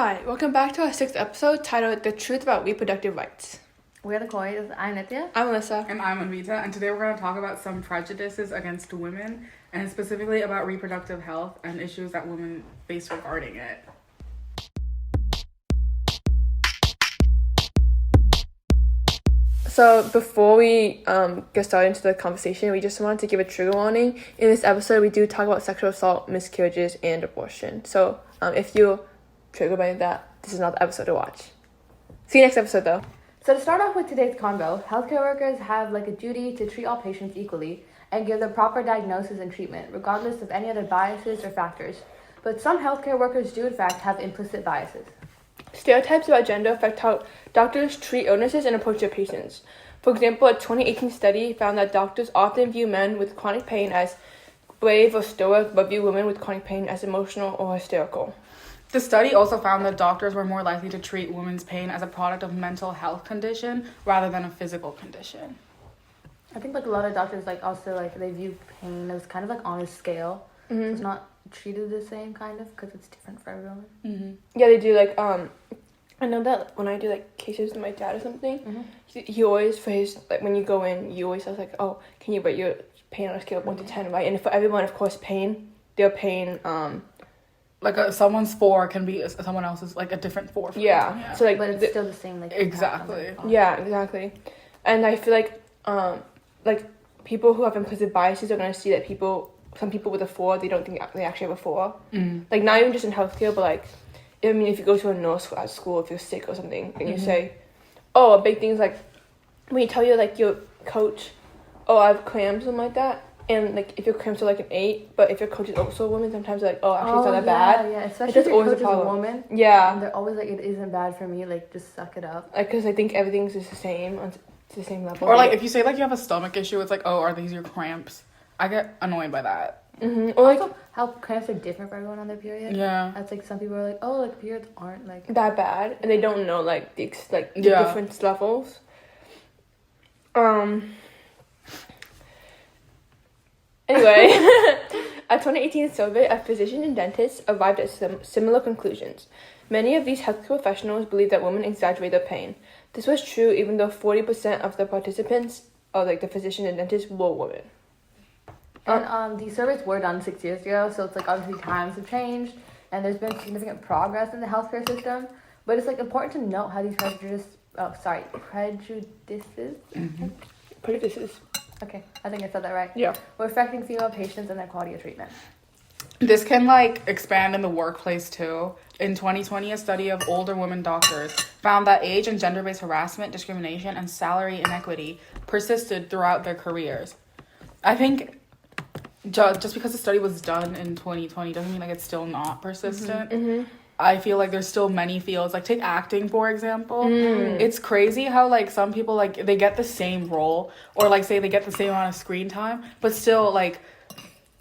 Hi, welcome back to our 6th episode titled The Truth About Reproductive Rights. We're the Koi. I'm Nitya. I'm Alyssa. And I'm Anvita, and today we're going to talk about some prejudices against women, and specifically about reproductive health and issues that women face regarding it. So before we get started into the conversation, we just wanted to give a trigger warning. In this episode, we do talk about sexual assault, miscarriages, and abortion. So if you're triggered by that, this is not the episode to watch. See you next episode, though. So to start off with today's convo, healthcare workers have a duty to treat all patients equally and give them proper diagnosis and treatment, regardless of any other biases or factors. But some healthcare workers do in fact have implicit biases. Stereotypes about gender affect how doctors treat illnesses and approach their patients. For example, a 2018 study found that doctors often view men with chronic pain as brave or stoic, but view women with chronic pain as emotional or hysterical. The study also found that doctors were more likely to treat women's pain as a product of mental health condition rather than a physical condition. I think a lot of doctors also they view pain as kind of on a scale. Mm-hmm. So it's not treated the same kind of because it's different for everyone. Mm-hmm. Yeah, they do I know that when I do cases with my dad or something, Mm-hmm. he always, for his when you go in, you always ask oh, can you rate your pain on a scale of 1 to 10, right? And for everyone, of course, their pain someone's 4 can be someone else's a different 4. yeah. So but it's still the same exactly. Yeah, exactly. And I feel people who have implicit biases are gonna see that some people with a 4, they don't think they actually have a 4. Mm. Not even just in healthcare, but if you go to a nurse at school, if you're sick or something, and you say, oh, a big thing is when you tell your coach, oh, I have cramps, something like that. And if your cramps are an 8, but if your coach is also a woman, sometimes they're actually it's not that bad. Yeah, especially if your coach is a woman. Yeah. And they're always it isn't bad for me, just suck it up. Because I think everything's just the same, on the same level. Or if you say you have a stomach issue, it's oh, are these your cramps? I get annoyed by that. Mm-hmm. Or also, how cramps are different for everyone on their period. Yeah. That's some people are oh, periods aren't that bad, and they don't know the different levels. Anyway, a 2018 survey of physicians and dentists arrived at similar conclusions. Many of these healthcare professionals believe that women exaggerate their pain. This was true even though 40% of the participants, of the physicians and dentists, were women. And these surveys were done 6 years ago, so it's obviously times have changed, and there's been significant progress in the healthcare system. But it's important to note how these prejudices. Mm-hmm. Prejudices. Okay, I think I said that right. Yeah. Were affecting female patients and their quality of treatment. This can expand in the workplace too. In 2020, a study of older women doctors found that age and gender-based harassment, discrimination, and salary inequity persisted throughout their careers. I think just because the study was done in 2020 doesn't mean it's still not persistent. Mm-hmm. I feel there's still many fields, take acting, for example. It's crazy how some people they get the same role, or say they get the same amount of screen time, but still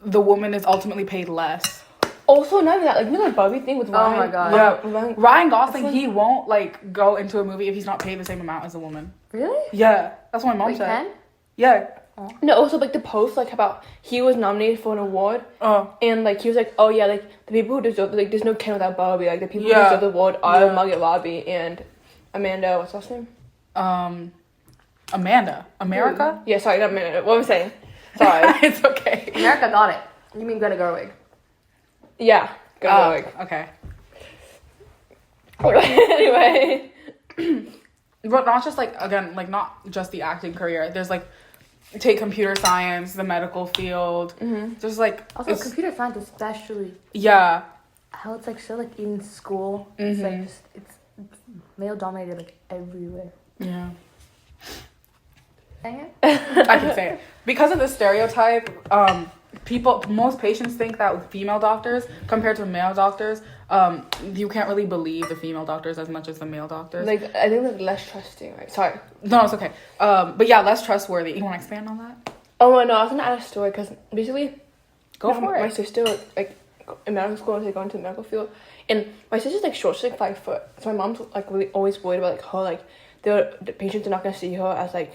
the woman is ultimately paid less. Also, not even that, the Barbie thing with Ryan. Oh my god. Yeah, Ryan Gosling, he won't go into a movie if he's not paid the same amount as a woman. Really? Yeah, that's what my mom said. Ken? Yeah. No, also the post about he was nominated for an award, and he was oh yeah, the people who deserve there's no Ken without Barbie, the people who deserve the award are Margot Robbie and Amanda, what's her last name? Amanda. America? Yeah, sorry, not Amanda. What am I saying? Sorry. It's okay. America got it. You mean Greta Gerwig? Yeah, Gerwig. Okay. Anyway. But not just again, not just the acting career. There's take computer science, the medical field. Mm-hmm. There's also computer science especially. Yeah. How it's still in school. Mm-hmm. It's male dominated everywhere. Yeah. Dang it. I can say it. Because of this stereotype, most patients think that female doctors compared to male doctors, you can't really believe the female doctors as much as the male doctors. I think less trusting, right? Sorry. No, it's okay. But yeah, less trustworthy. You want to expand on that? Oh no, I was gonna add a story because basically, Go for it. My sister in medical school, was going to the medical field, and my sister's short, she's 5 foot. So my mom's really always worried about her the patients are not gonna see her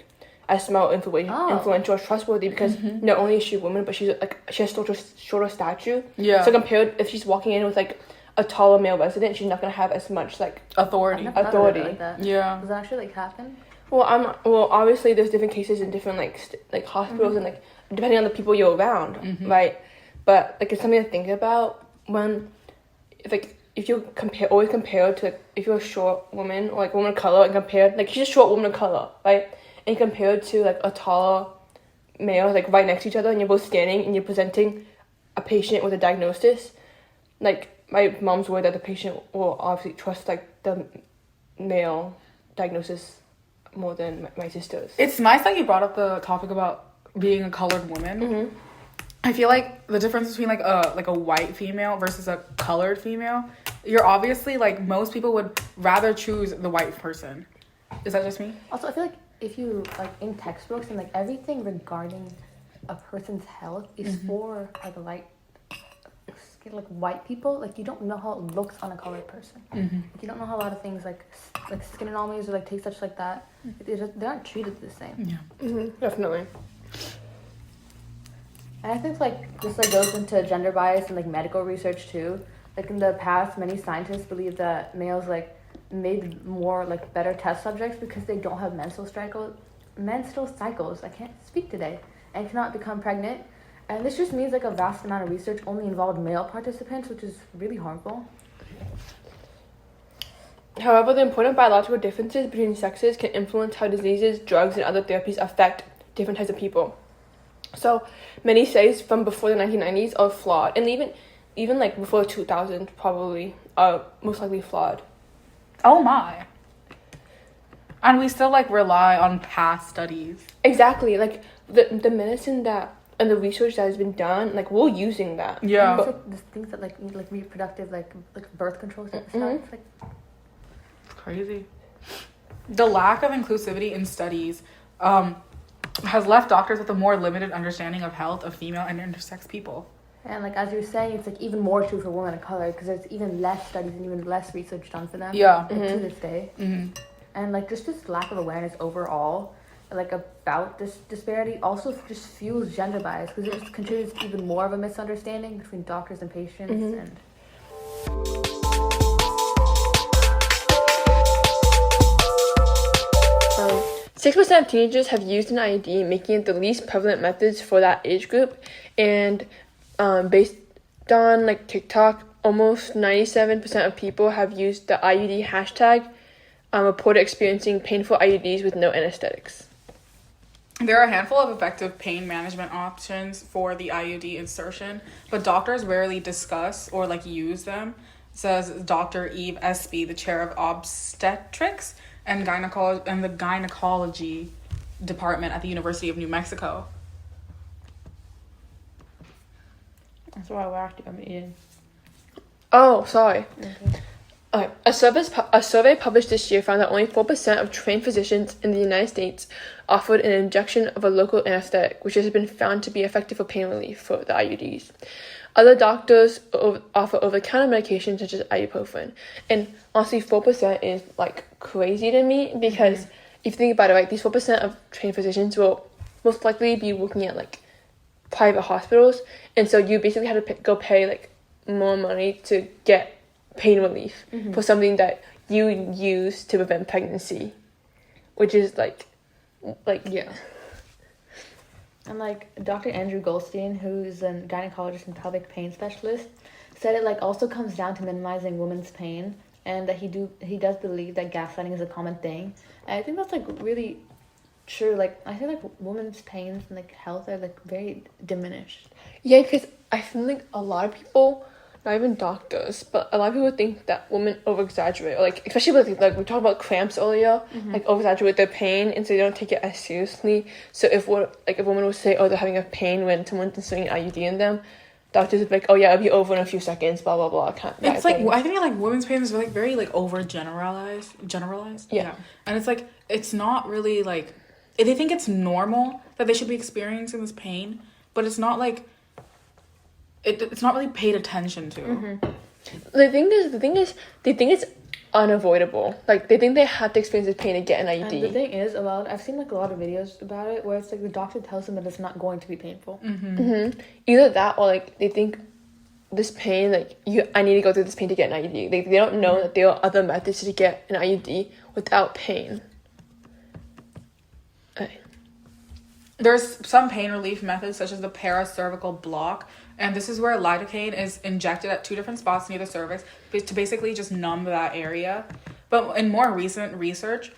as small, influential, or trustworthy because not only is she a woman, but she's she has shorter stature. Yeah. So compared if she's walking in with a taller male resident, she's not gonna have as much like Authority. I've never thought of it like that. Yeah. Does that actually like happen? Well, obviously there's different cases in different like hospitals and like depending on the people you're around, right? But like it's something to think about when if you always compare to like, if you're a short woman or like woman of color and compare like she's a short woman of color, right? And compare to like a taller male like right next to each other and you're both standing and you're presenting a patient with a diagnosis, like my mom's worried that the patient will obviously trust like the male diagnosis more than my sister's. It's nice that you brought up the topic about being a colored woman. I feel like the difference between like a white female versus a colored female, you're obviously like most people would rather choose the white person. Is that just me? Also, I feel like if you like in textbooks and like everything regarding a person's health is for like light skin, like white people, like you don't know how it looks on a colored person. Like, you don't know how a lot of things like skin anomalies or like taste such like that. They aren't treated the same. Yeah. Definitely. And I think like this like goes into gender bias and like medical research too. Like in the past, many scientists believe that males like made more like better test subjects because they don't have menstrual cycles. I can't speak today, and cannot become pregnant. And this just means like a vast amount of research only involved male participants, which is really harmful. However, the important biological differences between sexes can influence how diseases, drugs, and other therapies affect different types of people. So, many studies from before the 1990s are flawed, and even like before 2000 probably are most likely flawed. Oh my. And we still like rely on past studies. Exactly, like the medicine that and the research that has been done, like we're using that. Yeah. But like, the things that like reproductive like birth control stuff. It's like Crazy. The lack of inclusivity in studies has left doctors with a more limited understanding of health of female and intersex people. And like as you were saying, it's like even more true for women of color because there's even less studies and even less research done for them. Yeah. Like, to this day. And like just this lack of awareness overall, like about this disparity, also just fuels gender bias because it just contributes to even more of a misunderstanding between doctors and patients. And 6% of teenagers have used an IUD, making it the least prevalent methods for that age group. And based on like TikTok, almost 97% of people have used the IUD hashtag, reported experiencing painful IUDs with no anesthetics. There are a handful of effective pain management options for the IUD insertion, but doctors rarely discuss or like use them, says Dr. Eve Espy, the chair of obstetrics and the gynecology department at the University of New Mexico. that's why we're acting on in. Oh, sorry. Okay. A survey published this year found that only 4% of trained physicians in the United States offered an injection of a local anesthetic, which has been found to be effective for pain relief for the IUDs. Other doctors offer over-the-counter medications such as ibuprofen. And honestly, 4% is like crazy to me because if you think about it, right, these 4% of trained physicians will most likely be working at like private hospitals. And so you basically have to go pay like more money to get pain relief for something that you use to prevent pregnancy, which is like yeah. And like Dr. Andrew Goldstein, who's a gynecologist and pelvic pain specialist, said it like also comes down to minimizing women's pain, and that he does believe that gaslighting is a common thing. And I think that's like really true. Like I feel like women's pains and like health are like very diminished. Yeah, because I feel like a lot of people, not even doctors, but a lot of people think that women over-exaggerate, or like, especially with, like, we talked about cramps earlier, like, over-exaggerate their pain, and so they don't take it as seriously. So if a woman would say, oh, they're having a pain when someone's inserting an IUD in them, doctors would be like, oh, yeah, it'll be over in a few seconds, blah, blah, blah. It's like, I think, like, women's pain is, like, very, like, generalized. Yeah. And it's, like, it's not really, like, they think it's normal that they should be experiencing this pain, but it's not, like, it's not really paid attention to. The thing is, they think it's unavoidable. Like, they think they have to experience this pain to get an IUD. And the thing is, I've seen like a lot of videos about it where it's like the doctor tells them that it's not going to be painful. Either that or like they think this pain, like, I need to go through this pain to get an IUD. Like, they don't know that there are other methods to get an IUD without pain. Okay. There's some pain relief methods, such as the paracervical block, and this is where lidocaine is injected at 2 different spots near the cervix to basically just numb that area. But in more recent research,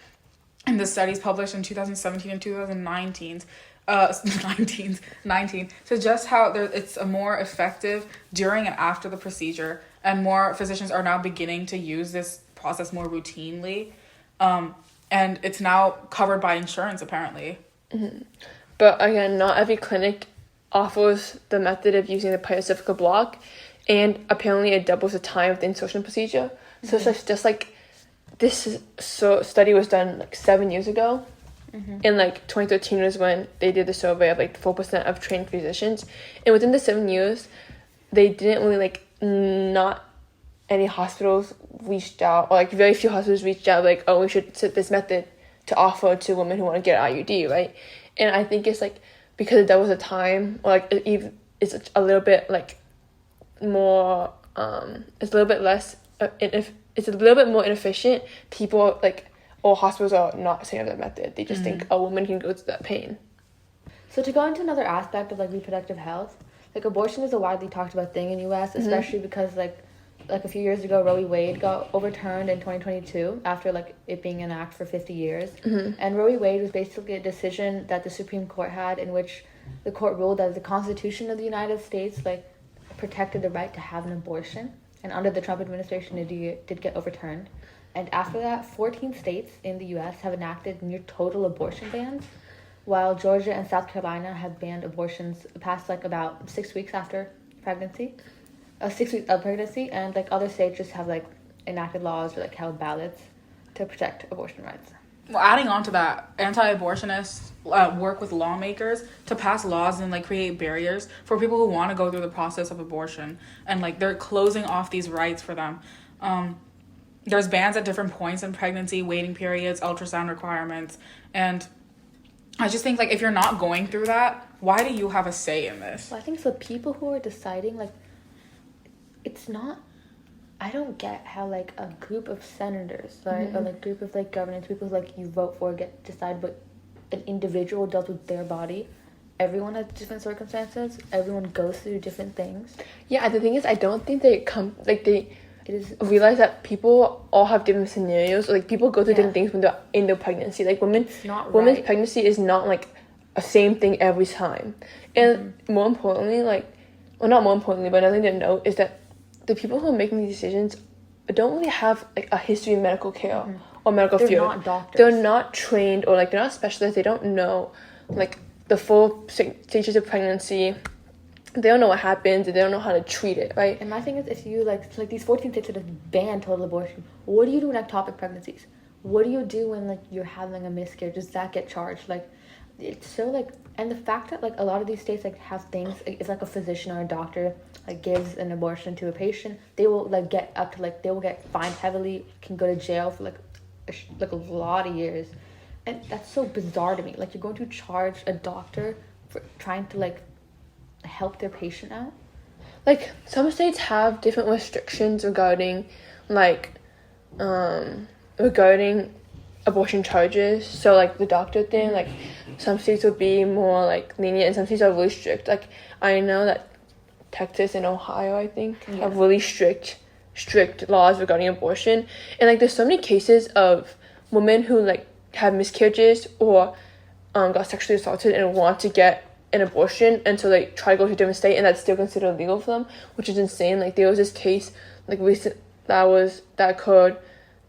in the studies published in 2017 and 2019, 19 suggests how it's a more effective during and after the procedure, and more physicians are now beginning to use this process more routinely, and it's now covered by insurance apparently. Mm-hmm. But again, not every clinic offers the method of using the paracervical block, and apparently it doubles the time of the insertion procedure. Mm-hmm. So it's just like this study was done like 7 years ago. Mm-hmm. And like 2013 was when they did the survey of like 4% of trained physicians, and within the 7 years they didn't really like, not any hospitals reached out, or like very few hospitals reached out like, oh, we should set this method to offer to women who want to get an IUD, right? And I think it's like because it doubles the time, or like it's a little bit like more it's a little bit less it's a little bit more inefficient. People like, all hospitals are not saying that method. They just think a woman can go through that pain. So to go into another aspect of like reproductive health, like abortion is a widely talked about thing in U.S., especially because like a few years ago, Roe v. Wade got overturned in 2022 after like it being an act for 50 years. Mm-hmm. And Roe v. Wade was basically a decision that the Supreme Court had, in which the court ruled that the Constitution of the United States like protected the right to have an abortion. And under the Trump administration, it did get overturned. And after that, 14 states in the U.S. have enacted near total abortion bans, while Georgia and South Carolina have banned abortions past like about 6 weeks after pregnancy. 6 weeks of pregnancy, and like other states just have like enacted laws or like held ballots to protect abortion rights. Well, adding on to that, anti-abortionists work with lawmakers to pass laws and like create barriers for people who want to go through the process of abortion, and like they're closing off these rights for them. There's bans at different points in pregnancy, waiting periods, ultrasound requirements, and I just think like if you're not going through that, why do you have a say in this? Well, I think it's the people who are deciding, like, it's not, I don't get how like a group of senators, right, or like group of like governors, people like you vote for decide what an individual does with their body. Everyone has different circumstances. Everyone goes through different things. Yeah, the thing is, I don't think they realize that people all have different scenarios. Like, people go through different things when they're in their pregnancy. Like, women's pregnancy is not like a same thing every time. And more importantly, like, well, not more importantly, but another thing to note is that the people who are making these decisions don't really have like a history of medical care or medical field. They're not doctors. They're not trained, or like they're not specialists. They don't know like the full stages of pregnancy. They don't know what happens, and they don't know how to treat it, right? And my thing is, if you like these 14 states that have banned total abortion, what do you do in ectopic pregnancies? What do you do when like you're having a miscarriage? Does that get charged? Like, it's so like, and the fact that like a lot of these states like have things, it's like a physician or a doctor like gives an abortion to a patient, they will like get up to like, they will get fined heavily, can go to jail for like a lot of years. And that's so bizarre to me. Like, you're going to charge a doctor for trying to like help their patient out. Like, some states have different restrictions regarding like regarding abortion charges. So like the doctor thing, like some states would be more like lenient and some states are really strict. Like, I know that Texas and Ohio, I think, have really strict laws regarding abortion. And like there's so many cases of women who like have miscarriages or got sexually assaulted and want to get an abortion, and so they try to go to a different state, and that's still considered illegal for them, which is insane. Like, there was this case like recent that occurred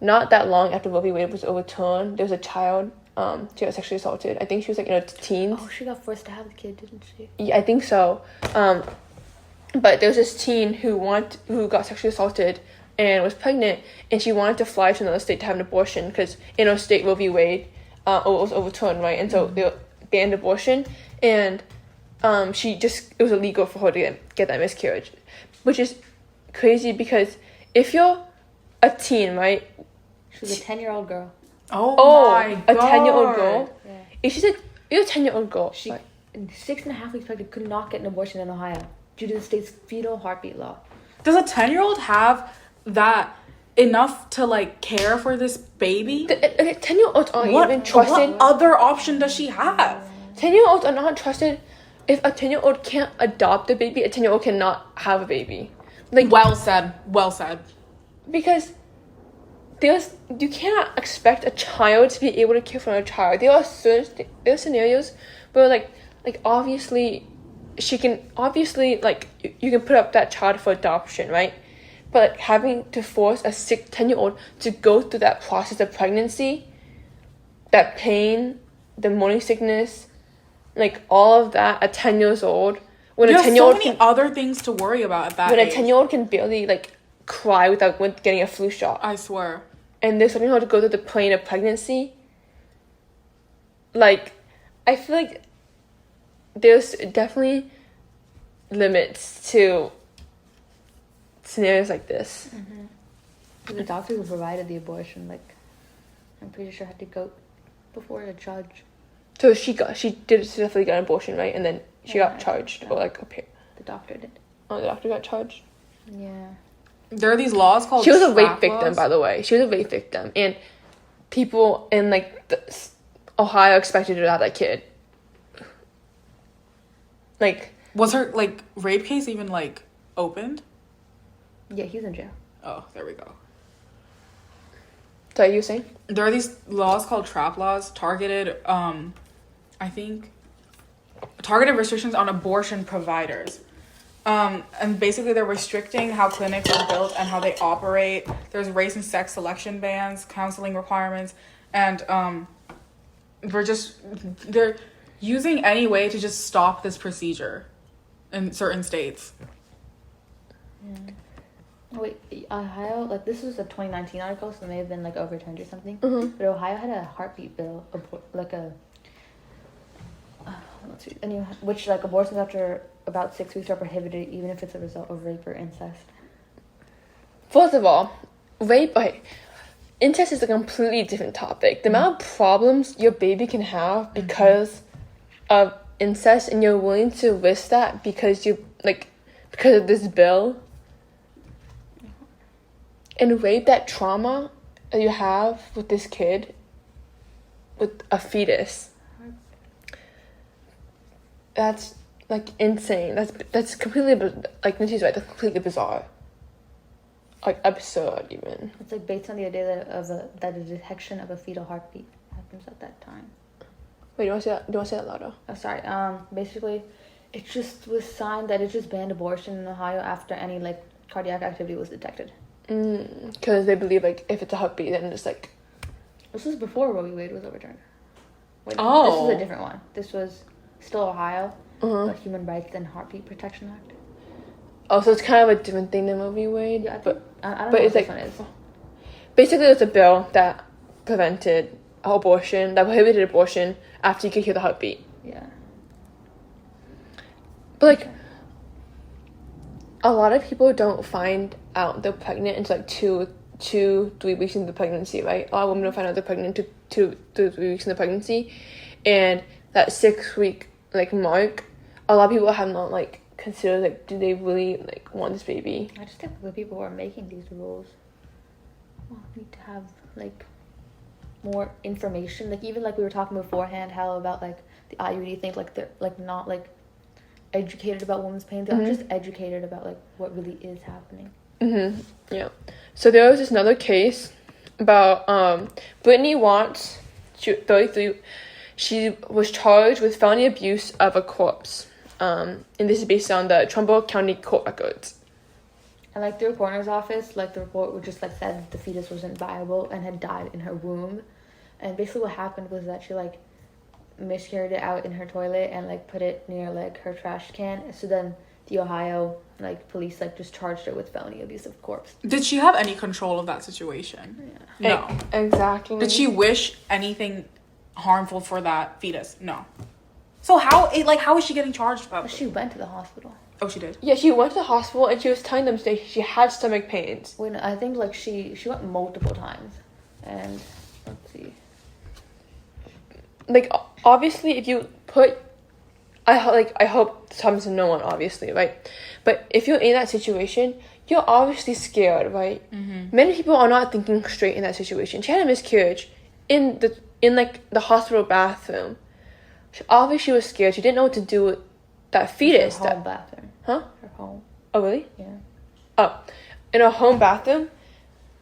not that long after Roe v. Wade was overturned. There was a child, she got sexually assaulted. I think she was like in her teens. Oh, she got forced to have the kid, didn't she? Yeah, I think so. But there was this teen who got sexually assaulted and was pregnant, and she wanted to fly to another state to have an abortion because in her state Roe v. Wade was overturned, right? And so they banned abortion, and it was illegal for her to get that miscarriage, which is crazy because if you're a teen, right? She was a 10-year-old girl. Oh my God. A 10-year-old girl? Yeah. You're a 10-year-old girl. She, in 6.5 weeks pregnant, could not get an abortion in Ohio. due to the state's fetal heartbeat law. Does a 10-year-old have that enough to like care for this baby? 10-year-olds aren't even trusted. What other option does she have? 10-year-olds are not trusted. If a 10-year-old can't adopt a baby, a 10-year-old cannot have a baby. Like, Well said. because you cannot expect a child to be able to care for a child. There are scenarios where like obviously you can put up that child for adoption, right? But like, having to force a 10-year-old to go through that process of pregnancy, that pain, the morning sickness, like all of that at 10 years old, when There's a 10-year-old so many other things to worry about at that when age. a 10-year-old can barely like cry without getting a flu shot, I swear. and there's something how to go through the pain of pregnancy. Like, I feel like there's definitely limits to scenarios like this. The doctor who provided the abortion, like, I'm pretty sure had to go before a judge. So she definitely got an abortion, right? And then she got charged, or like the doctor did. Oh, the doctor got charged. Yeah. There are these laws called. She was a rape trap victim, laws. by the way. She was a rape victim, and people in like Ohio expected her to have that kid. Like, Was her like rape case even like opened? Yeah, he's in jail. Oh, there we go. sorry, you were saying? There are these laws called trap laws, targeted restrictions on abortion providers. And basically they're restricting how clinics are built and how they operate. There's race and sex selection bans, counseling requirements, and they're using any way to just stop this procedure in certain states. Yeah. Oh, wait, Ohio, like, this was a 2019 article, so it may have been, like, overturned or something. But Ohio had a heartbeat bill, which, like, abortions after about 6 weeks are prohibited, even if it's a result of rape or incest. First of all, incest is a completely different topic. The amount of problems your baby can have because of incest, and you're willing to risk that because of this bill, and rape, that trauma that you have with this kid, with a fetus, that's like insane. That's completely, like Nikki's right, that's completely bizarre, like absurd even. It's, like, based on the idea that a detection of a fetal heartbeat happens at that time. Wait, do you want to say that louder? Oh, sorry. Basically, it just was signed that it just banned abortion in Ohio after any, like, cardiac activity was detected. Because they believe, like, if it's a heartbeat, then it's like... This was before Roe v. Wade was overturned. Wait, Oh. This was a different one. This was still Ohio, the Human Rights and Heartbeat Protection Act. Oh, so it's kind of a different thing than Roe v. Wade? Yeah, but I don't but know it's what this like... one is. Basically, it's a bill that prevented abortion, that prohibited abortion after you could hear the heartbeat. Yeah. But, like... A lot of people don't find out they're pregnant until like 2-3 weeks into the pregnancy, right? A lot of women don't find out they're pregnant until 2-3 weeks into the pregnancy, and that 6-week like mark, a lot of people have not like considered, like, do they really like want this baby? I just think the people who are making these rules need to have, like, more information. Like, even like we were talking beforehand, how about like the IUD thing, like they're like not like educated about women's pain. They're just educated about like what really is happening. Yeah. So there was this another case about Brittany Watts, 33. She was charged with felony abuse of a corpse. And this is based on the Trumbull County court records. And like through a coroner's office, like the report would just like said that the fetus wasn't viable and had died in her womb. And basically what happened was that she like miscarried it out in her toilet and like put it near like her trash can. So then the Ohio like police like just charged her with felony abuse of corpse. Did she have any control of that situation? Yeah. No. Exactly. Did she wish anything harmful for that fetus? No. So how is she getting charged about But this? she went to the hospital. Oh, she did. Yeah, she went to the hospital and she was telling them that she had stomach pains. When I think like she went multiple times. And let's see. Like, obviously, if you put I hope this happens to no one, obviously, right? But if you're in that situation, you're obviously scared, right? Many people are not thinking straight in that situation. She had a miscarriage in the hospital bathroom. She was scared. She didn't know what to do with that fetus. Her home bathroom. Huh? Her home. Oh, really? Yeah. Oh, in a home bathroom,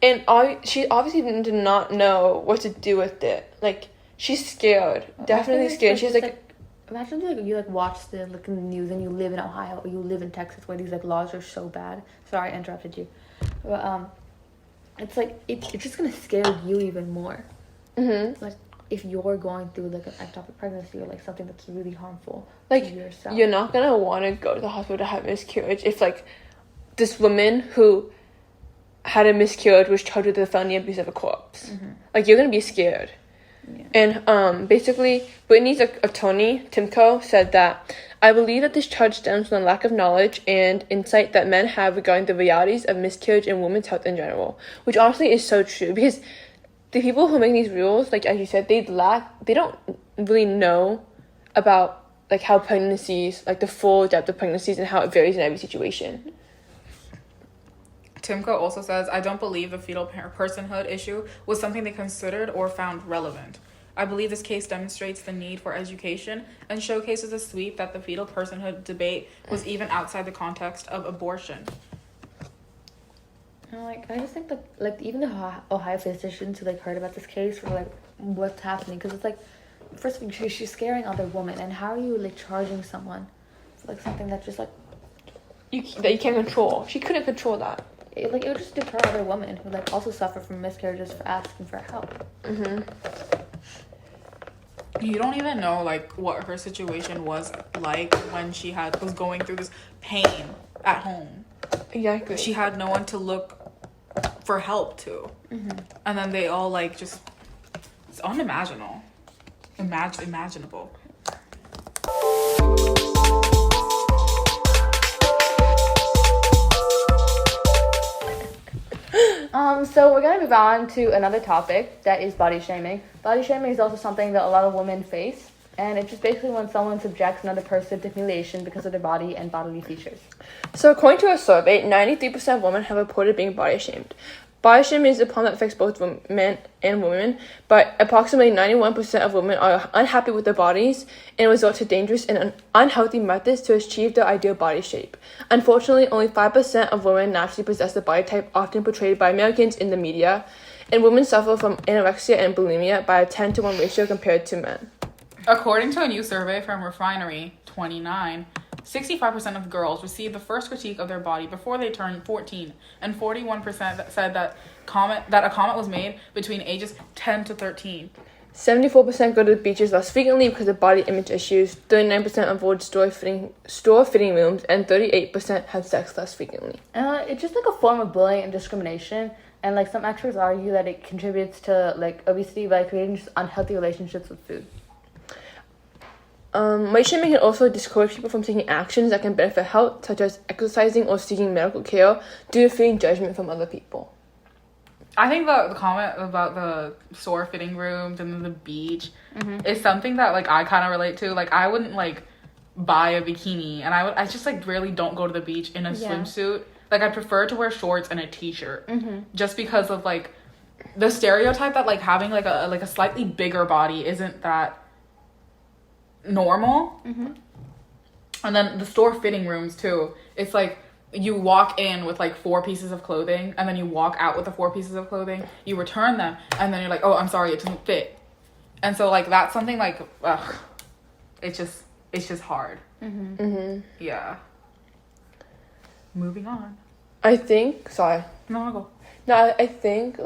and she obviously did not know what to do with it. Like, she's scared, definitely scared. She's like, imagine you watch the in the news and you live in Ohio or you live in Texas where these laws are so bad. Sorry, I interrupted you, but it's it's just gonna scare you even more. Like, if you're going through an ectopic pregnancy or something that's really harmful to yourself, you're not gonna want to go to the hospital to have a miscarriage if this woman who had a miscarriage was charged with the felony abuse of a corpse. You're gonna be scared. Yeah. And basically, Whitney's attorney, Timko, said that, "I believe that this charge stems from the lack of knowledge and insight that men have regarding the realities of miscarriage and women's health in general," which honestly is so true, because the people who make these rules, as you said, they don't really know about how pregnancies, the full depth of pregnancies and how it varies in every situation. Timko also says, "I don't believe the fetal personhood issue was something they considered or found relevant. I believe this case demonstrates the need for education and showcases a sweep that the fetal personhood debate was even outside the context of abortion." I just think that even the Ohio physicians who heard about this case were what's happening, because it's first of all, she's scaring other women, and how are you charging someone for something that's just you can't control. She couldn't control that. It would just deter other women who also suffer from miscarriages for asking for help. You don't even know what her situation was when she was going through this pain at home. Exactly. She had no one to look for help to. And then they all just, it's unimaginable. Imaginable. So we're gonna move on to another topic, that is body shaming. Body shaming is also something that a lot of women face, and it's just basically when someone subjects another person to humiliation because of their body and bodily features. So according to a survey, 93% of women have reported being body shamed. Body shaming is a problem that affects both men and women, but approximately 91% of women are unhappy with their bodies and resort to dangerous and unhealthy methods to achieve their ideal body shape. Unfortunately, only 5% of women naturally possess the body type often portrayed by Americans in the media, and women suffer from anorexia and bulimia by a 10-to-1 ratio compared to men. According to a new survey from Refinery 29, 65% of girls received the first critique of their body before they turned 14, and 41% said that a comment was made between ages 10 to 13. 74% go to the beaches less frequently because of body image issues, 39% avoid store-fitting rooms, and 38% have sex less frequently. It's just a form of bullying and discrimination, and some experts argue that it contributes to obesity by creating just unhealthy relationships with food. Weight shaming can also discourage people from taking actions that can benefit health, such as exercising or seeking medical care, due to fearing judgment from other people. I think the comment about the store fitting rooms and the beach is something that I kind of relate to. I wouldn't buy a bikini, and I just really don't go to the beach in a swimsuit. I prefer to wear shorts and a t-shirt, just because of the stereotype that having a slightly bigger body isn't that normal. And then the store fitting rooms too, it's you walk in with 4 pieces of clothing, and then you walk out with the 4 pieces of clothing, you return them, and then you're oh, I'm sorry, it doesn't fit. And so that's something it's just hard. Yeah. Moving on. I think No, I think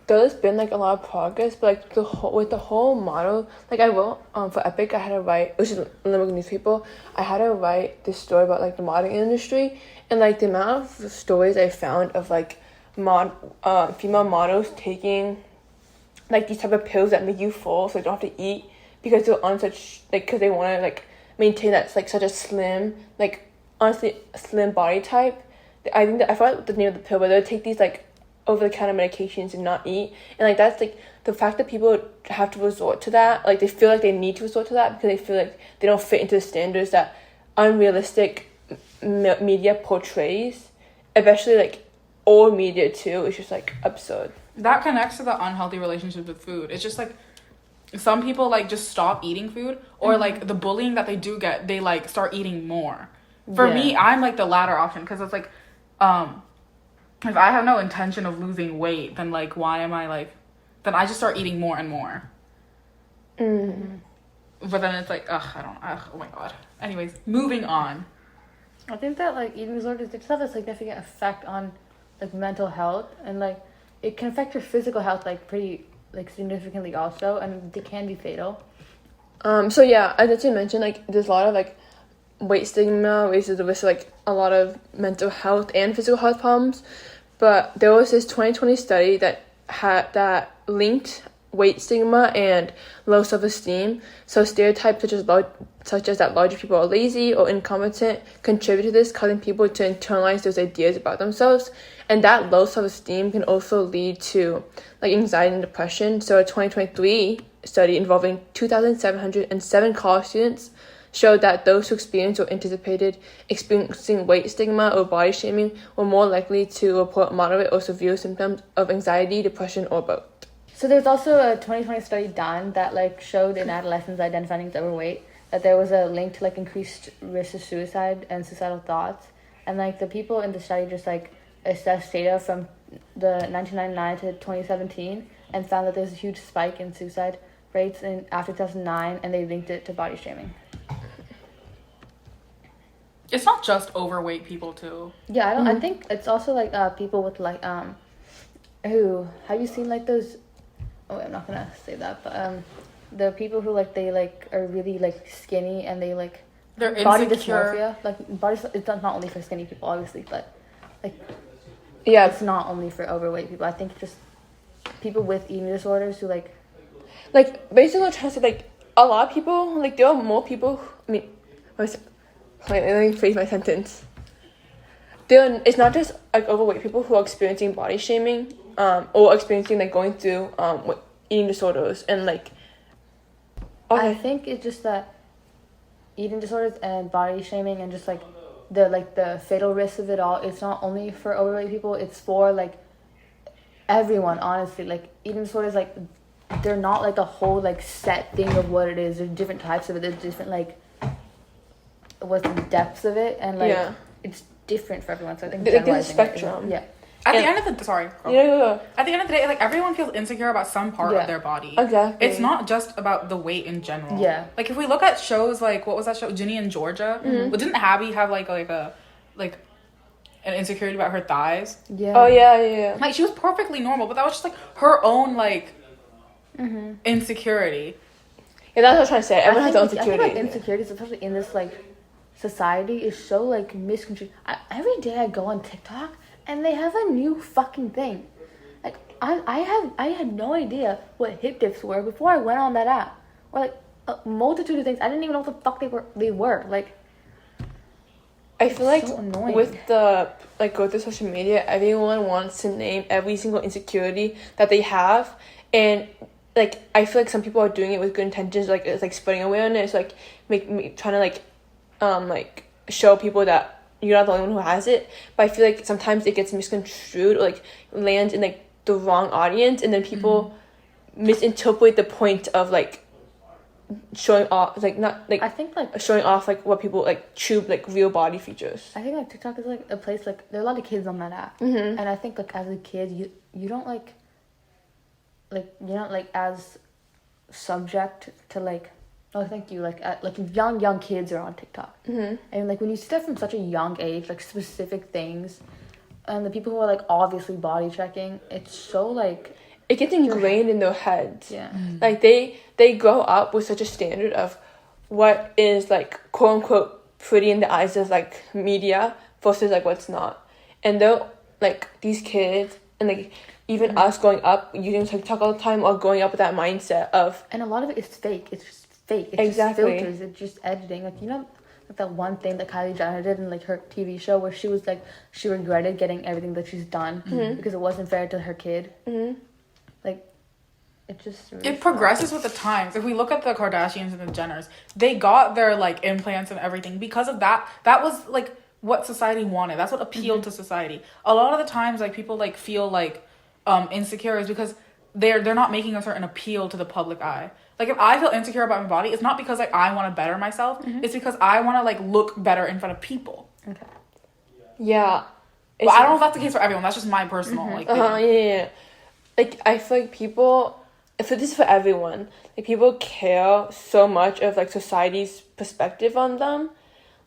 there's been a lot of progress, but with the whole model, I wrote for Epic, I had to write, which is Limerick newspaper, I had to write this story about the modeling industry, and the amount of stories I found of female models taking these type of pills that make you full, so you don't have to eat, because they're on such because they want to maintain that such a slim honestly slim body type. I think that I forgot the name of the pill, but they would take these over-the-counter medications and not eat. And like that's like the fact that people have to resort to that, like they feel like they need to resort to that because they feel like they don't fit into the standards that unrealistic media portrays, especially like old media too. It's just like absurd. That connects to the unhealthy relationship with food. It's just like some people like just stop eating food, or like the bullying that they do get, they like start eating more. For me, I'm like the latter option, because it's like if I have no intention of losing weight, then like why am I like, then I just start eating more and more. But then it's like oh my god. Anyways, moving on. I think that like eating disorders, they just have a significant effect on like mental health, and like it can affect your physical health like pretty like significantly also, and they can be fatal. So yeah, I did mention like there's a lot of like weight stigma raises the risk of like a lot of mental health and physical health problems. But there was this 2020 study that linked weight stigma and low self-esteem. So stereotypes such as that larger people are lazy or incompetent contribute to this, causing people to internalize those ideas about themselves. And that low self-esteem can also lead to like anxiety and depression. So a 2023 study involving 2,707 college students showed that those who experienced or anticipated experiencing weight stigma or body shaming were more likely to report moderate or severe symptoms of anxiety, depression, or both. So there's also a 2020 study done that like showed in adolescents identifying as overweight that there was a link to like increased risk of suicide and suicidal thoughts. And like the people in the study just like assessed data from the 1999 to 2017 and found that there's a huge spike in suicide rates after 2009, and they linked it to body shaming. It's not just overweight people too. Yeah, I think it's also like people with like who have you seen like those? Oh, I'm not gonna say that, but the people who like they like are really like skinny and they like they're body insecure. dysmorphia. Like body, it's not only for skinny people, obviously, but like yeah, it's not only for overweight people. I think just people with eating disorders who like basically I'm trying to say like a lot of people, like there are more people. Let me phrase my sentence. It's not just like overweight people who are experiencing body shaming, or experiencing like going through eating disorders and like. Okay. I think it's just that eating disorders and body shaming and just like the fatal risks of it all. It's not only for overweight people. It's for like everyone. Honestly, like eating disorders, like they're not like a whole like set thing of what it is. There's different types of it. There's different like what's the depths of it, and like it's different for everyone. So I think there's a generalizing spectrum. At the end of the At the end of the day, like everyone feels insecure about some part of their body. Exactly. It's not just about the weight in general. Yeah. Like if we look at shows like what was that show, Ginny and Georgia? Well, didn't Abby have like an insecurity about her thighs? Yeah. Oh yeah. Like she was perfectly normal, but that was just like her own like insecurity. Yeah, that's what I was trying to say. Everyone has their own I think insecurity. like insecurities, especially in this like society, is so like misconstrued. Every day I go on TikTok and they have a new fucking thing. Like I had no idea what hip dips were before I went on that app. Or like a multitude of things. I didn't even know what the fuck they were. Like I feel like so annoying. with the like growth of social media, everyone wants to name every single insecurity that they have, and like I feel like some people are doing it with good intentions, like it's like spreading awareness, like trying to like show people that you're not the only one who has it. But I feel like sometimes it gets misconstrued or like lands in like the wrong audience, and then people misinterpret the point of like showing off, like not like I think like showing off like what people like true like real body features. I think like TikTok is like a place like there are a lot of kids on that app, and I think like as a kid you don't like you're not like as subject to like young kids are on TikTok, and like when you see that from such a young age, like specific things, and the people who are like obviously body checking, it's so like it gets ingrained in their heads. Yeah. Like they grow up with such a standard of what is like quote unquote pretty in the eyes of like media versus like what's not. And they're like these kids and like even us growing up using TikTok all the time or growing up with that mindset of, and a lot of it is fake. It's just fake. It's exactly. just filters. It's just editing. Like that one thing that Kylie Jenner did in like her TV show where she was like she regretted getting everything that she's done because it wasn't fair to her kid. Like it just really it progresses with the times. If we look at the Kardashians and the Jenners, they got their like implants and everything because of that. That was like what society wanted. That's what appealed to society. A lot of the times, like people like feel like insecure is because they're not making a certain appeal to the public eye. Like if I feel insecure about my body, it's not because like I want to better myself. It's because I want to like look better in front of people. Okay. Yeah. But I don't know if that's the case for everyone. That's just my personal like thing. Yeah. Like I feel like people. So this is for everyone. Like people care so much of like society's perspective on them.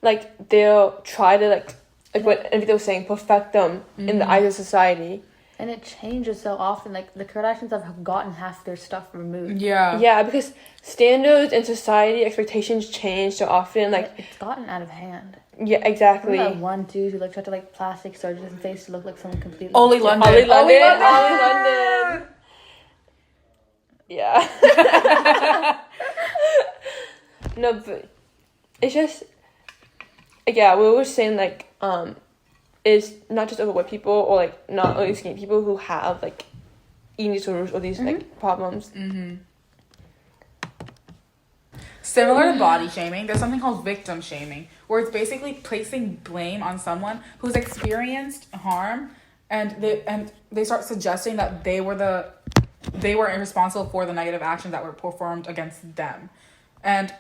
Like they'll try to like what Anvita was saying, perfect them in the eyes of society. And it changes so often. Like the Kardashians have gotten half their stuff removed. Yeah. Yeah, because standards and society expectations change so often. Like it's gotten out of hand. yeah, exactly. Remember that one dude who like tried to like plastic surgery his face to look like someone completely. Ollie different? London. Ollie London. Yeah. No, but it's just yeah. We were saying like it's not just over white people or like not only skinny people who have like eating disorders or these like problems. Similar to body shaming, there's something called victim shaming, where it's basically placing blame on someone who's experienced harm, and they start suggesting that they were responsible for the negative actions that were performed against them. And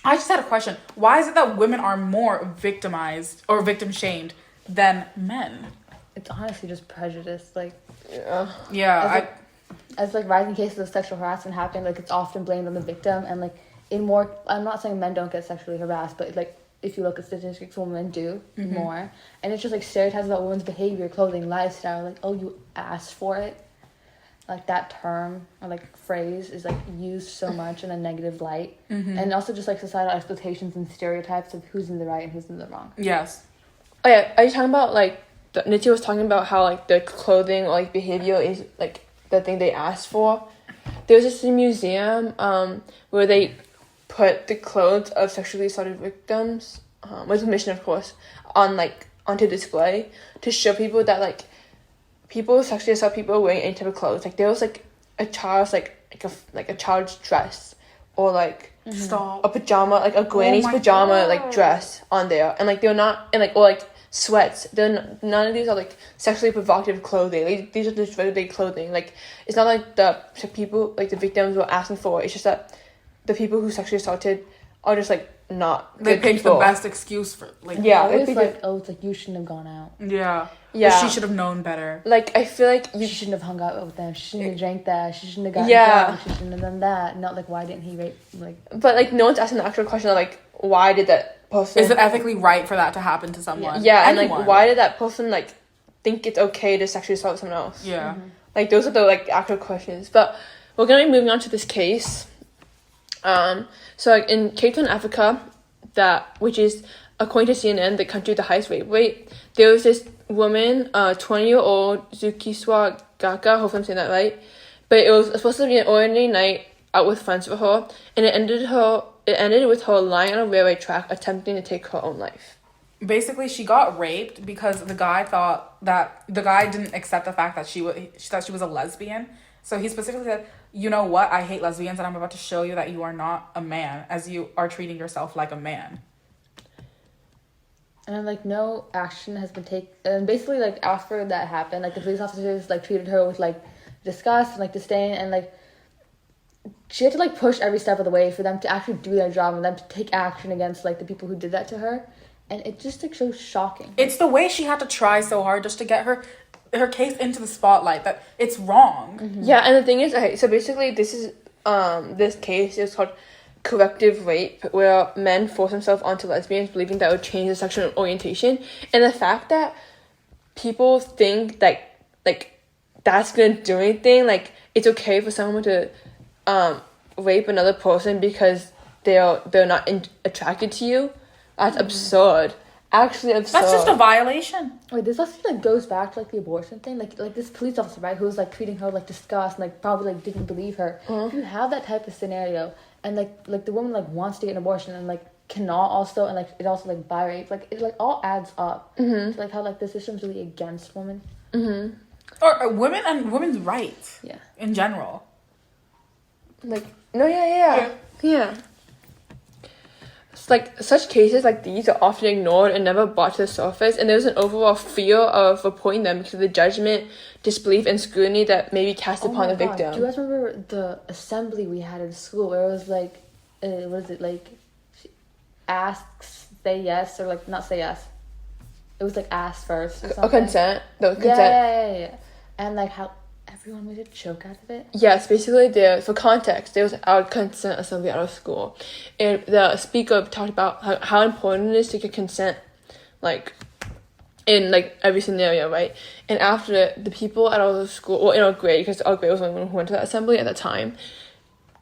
I just had a question: why is it that women are more victimized or victim shamed than men? It's honestly just prejudice. Like Yeah. as like rising cases of sexual harassment happen, like it's often blamed on the victim, and like in more, I'm not saying men don't get sexually harassed, but like if you look at statistics, women do more, and it's just like stereotypes about women's behavior, clothing, lifestyle. Like, oh, you asked for it. Like that term or like phrase is like used so much in a negative light, and also just like societal expectations and stereotypes of who's in the right and who's in the wrong. Yes. Oh yeah, are you talking about like Nitya was talking about how like the clothing or like behavior is like the thing they asked for? There was this museum where they put the clothes of sexually assaulted victims, with permission of course, onto display to show people that like people sexually assault people wearing any type of clothes. Like there was like a child's like a child's dress or like Stop. a pajama, like a granny's my pajama God. like dress on there, and like they're not, and like or like sweats. None of these are like sexually provocative clothing. Like, these are just everyday clothing. Like it's not like the people, like the victims were asking for it. It's just that the people who sexually assaulted are just like not They good picked people. the best excuse for like Yeah, It's like, like, oh, it's like you shouldn't have gone out. yeah. Yeah. Or she should have known better. like I feel like She you shouldn't have hung out with them. She shouldn't have drank that. She shouldn't have gotten Yeah. drunk. She shouldn't have done that. Not like why didn't he rape? Like but like no one's asking the actual question of like why did that person Is it ethically right for that to happen to someone? yeah and Anyone. like why did that person like think it's okay to sexually assault someone else? Yeah. Like those are the like actual questions. But we're gonna be moving on to this case. So like in Cape Town, Africa, which is according to CNN the country with the highest rape rate, there was this woman, 20-year-old Zukiswa Gaka, hopefully I'm saying that right. But it was supposed to be an ordinary night out with friends for her, and it ended with her lying on a railway track attempting to take her own life. Basically, she got raped because the guy didn't accept the fact that she thought she was a lesbian. So he specifically said, "You know what? I hate lesbians, and I'm about to show you that you are not a man, as you are treating yourself like a man." And like no action has been taken. And basically, like after that happened, like the police officers like treated her with like disgust and like disdain, and like she had to like push every step of the way for them to actually do their job and them to take action against like the people who did that to her. And it just like so shocking. It's the way she had to try so hard just to get her case into the spotlight that it's wrong. Yeah, and the thing is, okay, so basically this case is called corrective rape, where men force themselves onto lesbians believing that would change their sexual orientation. And the fact that people think that like that's gonna do anything, like it's okay for someone to rape another person because they're not attracted to you, that's absurd. Actually absurd. That's just a violation. Wait, this actually like goes back to like the abortion thing. Like this police officer, right, who was like treating her with, like disgust and like probably like didn't believe her. If you have that type of scenario and like the woman like wants to get an abortion and like cannot also, and like it also like bi rape, like it like all adds up. So like how like the system's really against women. Or women and women's rights. Yeah. In general. Like, no, yeah. It's like such cases like these are often ignored and never brought to the surface, and there's an overall fear of reporting them because of the judgment, disbelief, and scrutiny that may be cast upon the victim. Do you guys remember the assembly we had in school where it was like, what is it, like, asks, say yes, or like not say yes. It was like ask first or something. A consent? The consent. Yeah. And like how everyone made a joke out of it. Yes, basically for context, there was our consent assembly out of school. And the speaker talked about how important it is to get consent, like, in, like, every scenario, right? And after the people at our school, well, in our grade, because our grade was the only one who went to that assembly at that time,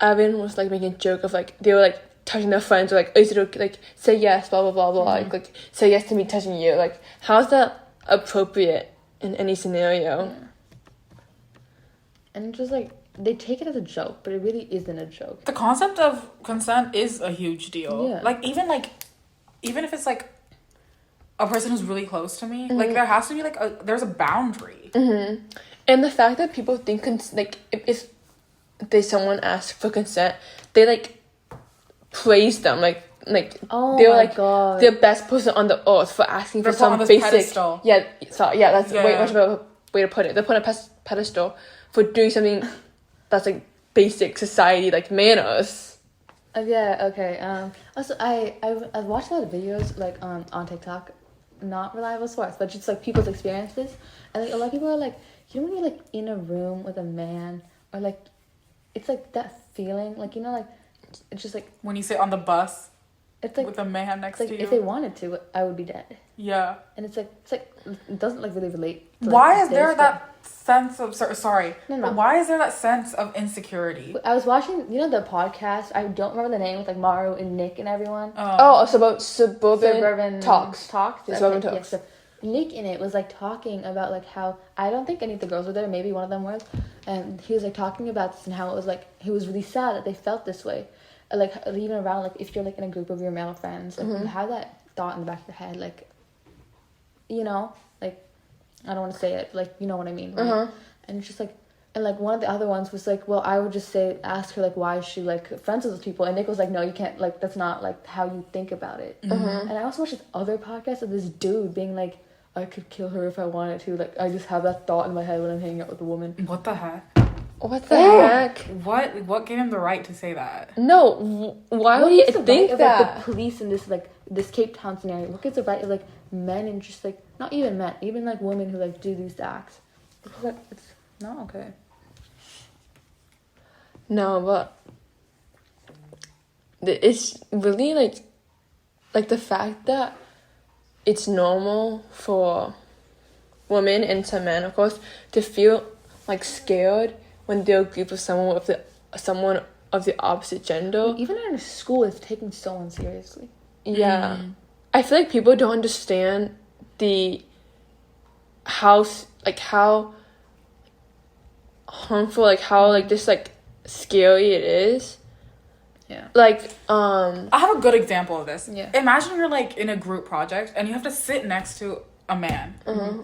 everyone was, like, making a joke of, like, they were, like, touching their friends, or, like, is it okay, like, say yes, blah, blah, blah, blah, like, say yes to me touching you. Like, how's that appropriate in any scenario? Yeah. And just like they take it as a joke, but it really isn't a joke. The concept of consent is a huge deal. Yeah. Like even if it's like a person who's really close to me, like there has to be like there's a boundary. And the fact that people think like if someone asks for consent, they like praise them like Oh they're my like God. the best person on the earth for asking They're for put some on this basic pedestal. that's way Yeah. much of a way to put it. They're put on a pedestal for doing something that's like basic society like manners. Yeah. Okay. Also, I watched a lot of videos like on TikTok, not reliable source, but just like people's experiences, and like a lot of people are like, you know, when you're like in a room with a man, or like, it's like that feeling, like, you know, like it's just like When you sit on the bus it's like with a man next like to you. if they wanted to, I would be dead. Yeah. And it's like it doesn't like really relate. To, Why like, is there this, that sense of sorry? No. But why is there that sense of insecurity? but I was watching, you know, the podcast. I don't remember the name with like Maru and Nick and everyone. It's about suburban talks. Talks. Suburban Okay, talks. yeah, so Nick in it was like talking about like how I don't think any of the girls were there. Maybe one of them was, and he was like talking about this and how it was like he was really sad that they felt this way, like even around like if you're like in a group of your male friends, like you have that thought in the back of your head, like, you know, like I don't want to say it, but, like, you know what I mean, right? And it's just like, and like one of the other ones was like, well, I would just ask her like why is she like friends with those people, and Nick was like, no, you can't, like that's not like how you think about it. And I also watched this other podcast of this dude being like, I could kill her if I wanted to, like I just have that thought in my head when I'm hanging out with a woman. What the heck? What the heck? What gave him the right to say that? No, why What would you gives the think right of, that? like, the police in this Cape Town scenario? What gives the right of like men and just like not even men, even like women who like do these acts? Because like it's not okay. No, but it's really like the fact that it's normal for women and some men, of course, to feel like scared when they're a group of someone of the opposite gender. Even in school, it's taken so unseriously. Yeah. I feel like people don't understand how harmful, like how like just like scary it is. Yeah. Like I have a good example of this. Yeah. Imagine you're like in a group project and you have to sit next to a man.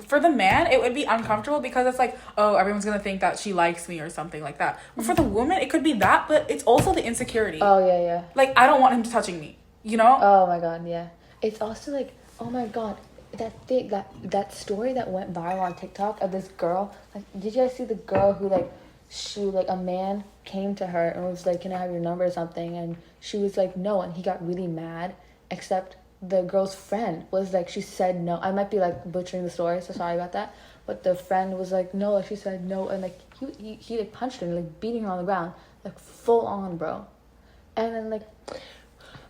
For the man, it would be uncomfortable because it's like, oh, everyone's gonna think that she likes me or something like that. But for the woman, it could be that, but it's also the insecurity. Oh yeah. Like, I don't want him touching me, you know? Oh my God, yeah. It's also like, oh my God, that story that went viral on TikTok of this girl. Like, did you guys see the girl who a man came to her and was like, can I have your number or something? And she was like, no, and he got really mad, except the girl's friend was like, she said no. I might be like butchering the story, so sorry about that. But the friend was like, no, like she said no, and like he like punched her and like beating her on the ground, like full on, bro. And then like,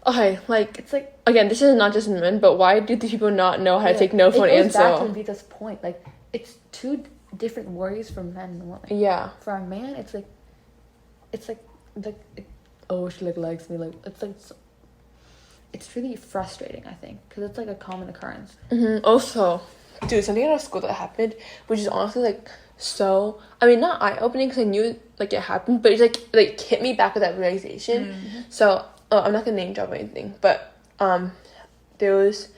okay, like it's like, again, this is not just men, but why do the people not know how to take no for an It goes back answer? to Vita's point. Like, it's two different worries for men and women. Yeah. For a man, it's like oh, she like likes me. Like it's really frustrating, I think, because it's like a common occurrence. Also, dude, something at our school that happened, which is honestly like so. I mean, not eye opening because I knew like it happened, but it's like hit me back with that realization. So I'm not gonna name drop or anything, but there was,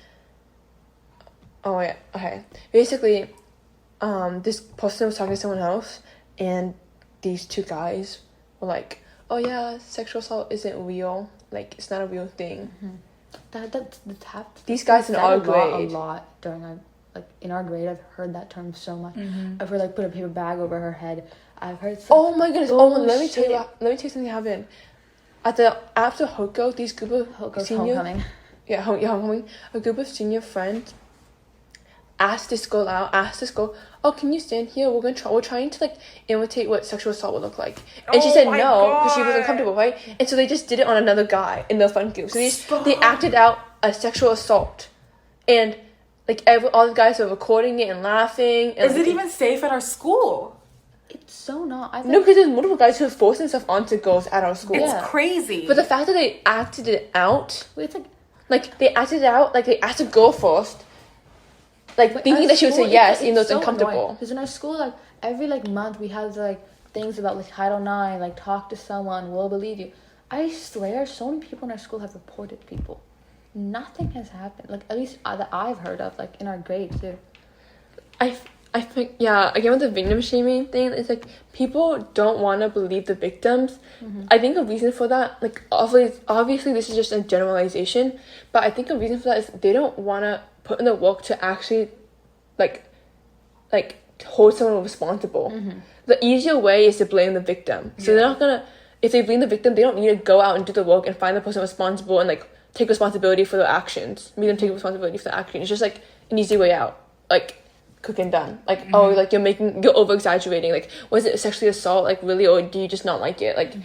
oh yeah, okay, basically, this person was talking to someone else, and these two guys were like, oh yeah, sexual assault isn't real, like it's not a real thing. That's These guys in our grade. A lot during our, like, in our grade, I've heard that term so much. Mm-hmm. I've heard, like, put a paper bag over her head. I've heard Oh my goodness, let me tell bullshit. you something happened. After Hoko, these group of Hoko's senior, homecoming. homecoming, a group of senior friends asked this girl, oh, can you stand here? We're trying to like imitate what sexual assault would look like. And she said no, because she wasn't comfortable, right? And so they just did it on another guy in the fun group. So they acted out a sexual assault. And like all the guys were recording it and laughing. And, Is it even safe at our school? It's so not. I think No, because there's multiple guys who are forcing stuff onto girls at our school. It's crazy. But the fact that they acted it out, it's like they acted it out, like they asked a girl first, like thinking that she would say yes, even though it's uncomfortable. Because in our school, like every like month, we have like things about like Title IX, like talk to someone, we'll believe you. I swear, so many people in our school have reported people. Nothing has happened. Like at least that I've heard of, like in our grade too. I think, yeah, again with the victim shaming thing, it's like people don't want to believe the victims. I think a reason for that, like obviously this is just a generalization, but I think a reason for that is they don't want to put in the work to actually like hold someone responsible. The easier way is to blame the victim. So they're not gonna, if they blame the victim, they don't need to go out and do the work and find the person responsible and like take responsibility for their actions. Make them take responsibility for the action. It's just like an easy way out. Like quick and done. Like oh, like you're over exaggerating. Like was it sexually assault? Like really, or do you just not like it? Like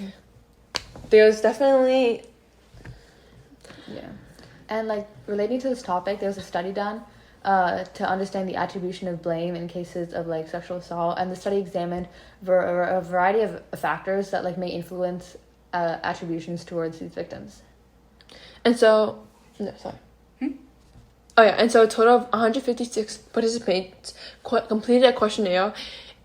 there's definitely And like relating to this topic, there was a study done to understand the attribution of blame in cases of like sexual assault, and the study examined a variety of factors that like may influence attributions towards these victims. And so Oh yeah, and so a total of 156 participants completed a questionnaire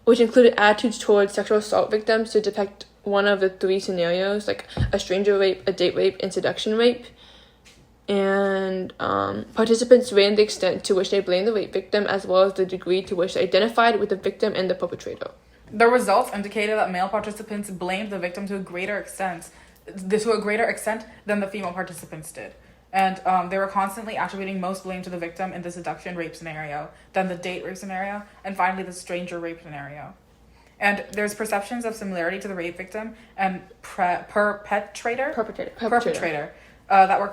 which included attitudes towards sexual assault victims to depict one of the three scenarios, like a stranger rape, a date rape, and seduction rape. And participants rated the extent to which they blamed the rape victim as well as the degree to which they identified with the victim and the perpetrator. The results indicated that male participants blamed the victim to a greater extent than the female participants did. And they were constantly attributing most blame to the victim in the seduction rape scenario, then the date rape scenario, and finally the stranger rape scenario. And there's perceptions of similarity to the rape victim and perpetrator that were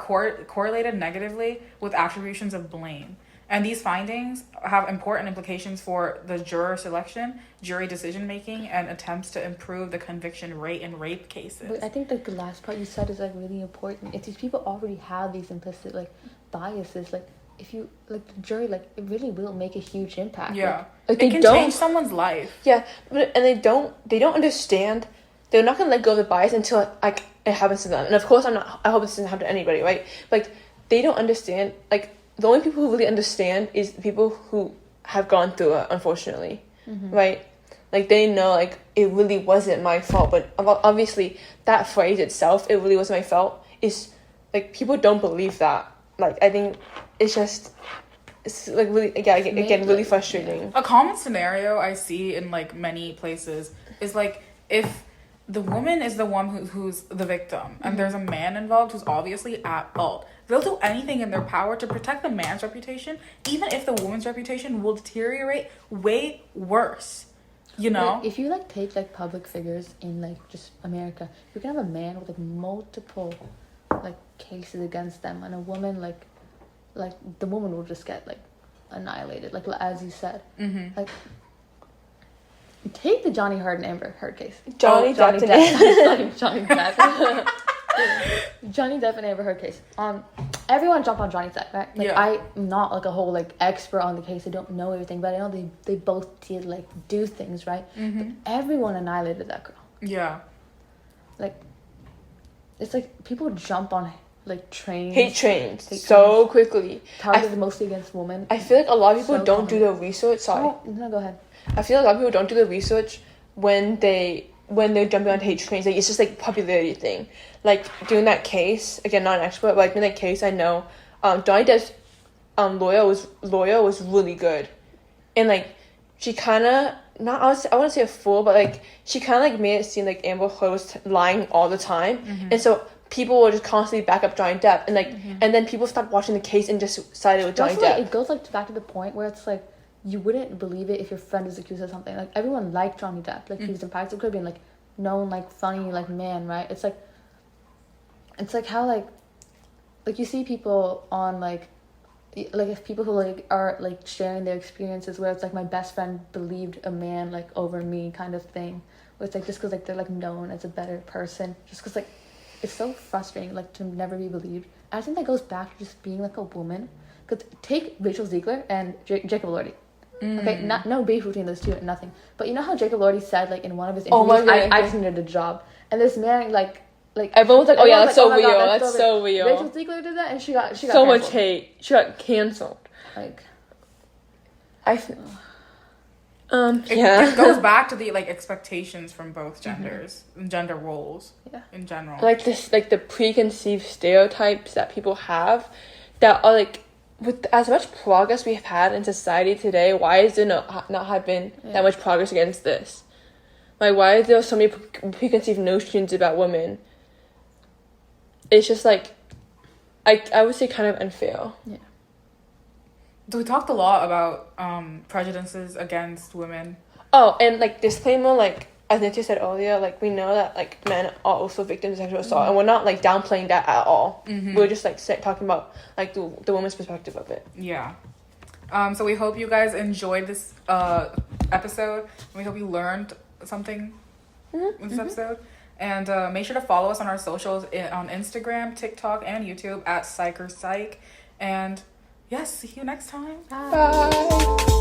correlated negatively with attributions of blame. And these findings have important implications for the juror selection, jury decision-making, and attempts to improve the conviction rate in rape cases. But I think the last part you said is like really important. If these people already have these implicit like biases, like if you like the jury, like it really will make a huge impact. Yeah, like it can change someone's life. Yeah, but they don't understand. They're not gonna let go of the bias until like it happens to them. And of course, I hope this doesn't happen to anybody, right? Like they don't understand. Like the only people who really understand is people who have gone through it, unfortunately, right? Like they know, like it really wasn't my fault. But obviously, that phrase itself, "it really wasn't my fault," is like people don't believe that. Like I think it's like really again really frustrating. A common scenario I see in like many places is like if the woman is the one who's the victim and there's a man involved who's obviously at fault, they'll do anything in their power to protect the man's reputation, even if the woman's reputation will deteriorate way worse. You know? Like, if you like take like public figures in like just America, you can have a man with like multiple like cases against them, and a woman like the woman will just get like annihilated, like as you said. Like take the Johnny Depp and Amber Heard case. Johnny Depp and Amber Heard case. Everyone jumped on Johnny's side, right? Like I'm not like a whole like expert on the case. I don't know everything, but I know they both did like do things, right? But everyone annihilated that girl. Yeah. Like it's like people jump on like trains. Hate trains so quickly. Targeted mostly against women. I feel like a lot of people don't do the research. Sorry. No, go ahead. I feel like a lot of people don't do the research when they when they're jumping on hate trains, like, it's just, like, popularity thing. Like, doing that case, again, not an expert, but, like, doing that case, I know, Johnny Depp's, lawyer was really good. And, like, she kind of, I wouldn't say a fool, but, like, she kind of, like, made it seem like Amber Heard was lying all the time. Mm-hmm. And so people will just constantly back up Johnny Depp. And, like, and then people stopped watching the case and just sided with Johnny Depp. Like, it goes, like, back to the point where it's, like, you wouldn't believe it if your friend was accused of something. Like, everyone liked Johnny Depp. Like, he was in Pirates of the Caribbean, like, known, like, funny, like, man, right? It's like how, like, you see people on, like, if people who, like, are, like, sharing their experiences where it's, like, my best friend believed a man, like, over me kind of thing. Where it's, like, just because, like, they're, like, known as a better person. Just because, like, it's so frustrating, like, to never be believed. I think that goes back to just being, like, a woman. Because take Rachel Ziegler and Jacob Elordi. Okay, no beef between those two, nothing. But you know how Jacob Elordi said, like, in one of his interviews, I just needed a job. And this man, like everyone was like, oh yeah, that's so real. That's so real. Rachel Ziegler did that, and she got so canceled. much hate. She got canceled. Like, It goes back to the, like, expectations from both genders and gender roles in general. Like this, like the preconceived stereotypes that people have that are, like, with as much progress we've had in society today, why is there not have been that much progress against this? Like, why is there so many preconceived notions about women? It's just, like, I would say kind of unfair. Yeah. So we talked a lot about prejudices against women. Oh, and, like, disclaimer, like, as Nancy said earlier, like, we know that, like, men are also victims of sexual assault, and we're not, like, downplaying that at all. We're just, like, talking about, like, the woman's perspective of it. Yeah. So we hope you guys enjoyed this episode. We hope you learned something in this episode. And make sure to follow us on our socials on Instagram, TikTok, and YouTube at PsycherPsych. And yes, see you next time. Bye.